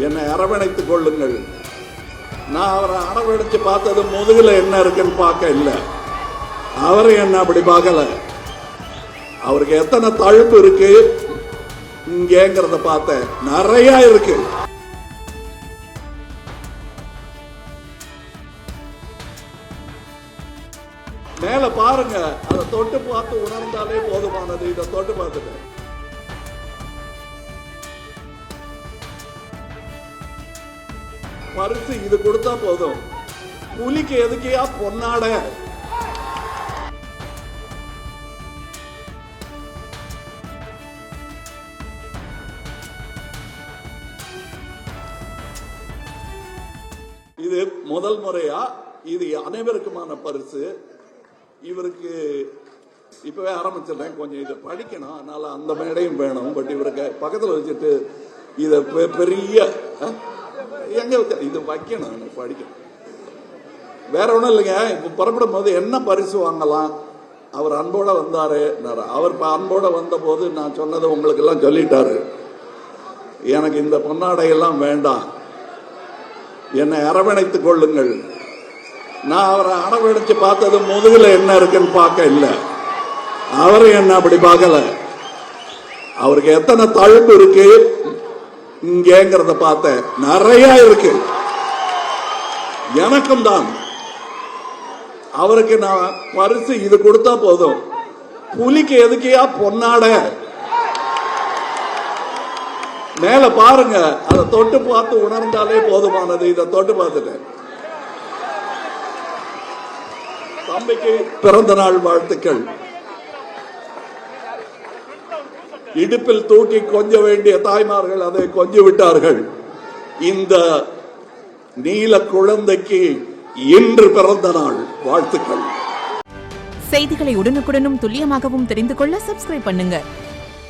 என்னை அரவணைத்துக் கொள்ளுங்கள். நான் அவரை அரவணைச்சு பார்த்தது முதுகுல என்ன இருக்குன்னு பார்க்க இல்லை, அவரை என்ன அப்படி பார்க்கல. அவருக்கு எத்தனை தழும்பு இருக்கு இங்கேங்கிறத பார்த்தேன், நிறைய இருக்கு. மேல பாருங்க, அதை தொட்டு பார்த்து உணர்ந்தாலே போதுமானது. இதை தொட்டு பார்த்துட்டேன். பரிசு இது கொடுத்தா போதும். புலிக்கு எதுக்கையா பொன்னாட? இது முதல் முறையா, இது அனைவருக்குமான பரிசு. இவருக்கு இப்பவே ஆரம்பிச்சிடறேன், கொஞ்சம் இதை படிக்கணும், அதனால அந்த மேடையும் வேணும். பட் இவருக்கு பக்கத்தில் வச்சுட்டு இதை பெரிய எங்க இது வைக்கணும், படிக்கணும். வேற ஒன்றும் இல்லைங்க. இப்போ புறப்படும் போது என்ன பரிசு வாங்கலாம், அவர் அன்போட வந்தாரு. அவர் அன்போட வந்த போது நான் சொன்னதை உங்களுக்கு எல்லாம் சொல்லிட்டாரு. எனக்கு இந்த பொன்னாடையெல்லாம் வேண்டாம், என்னை அரவணைத்துக் கொள்ளுங்கள். நான் அவரை அரவணைச்சு பார்த்தது முதுகுல என்ன இருக்குன்னு பார்க்க இல்லை, அவரை என்ன அப்படி பார்க்கல. அவருக்கு எத்தனை தழும்பு இருக்கு இங்கேங்கிறத பார்த்தேன், நிறைய இருக்கு. எனக்கும் தான். அவருக்கு நான் பரிசு இது கொடுத்தா போதும். புலிக்கு எதுக்கையா பொன்னாட? மேல பாருங்க, அதை தொட்டு பார்த்து உணர்ந்தாலே போதுமானது. இதை தொட்டு பார்த்துட்டேன். தம்பிக்கு பிறந்த நாள் வாழ்த்துக்கள். இடுப்பில் தூக்கி கொஞ்ச வேண்டிய தாய்மார்கள் அதை கொஞ்சி விட்டார்கள். இந்த நீல குழந்தைக்கு இன்று பிறந்த நாள் வாழ்த்துக்கள். செய்திகளை உடனுக்குடனும் துல்லியமாகவும் தெரிந்து கொள்ள சப்ஸ்கிரைப் பண்ணுங்க.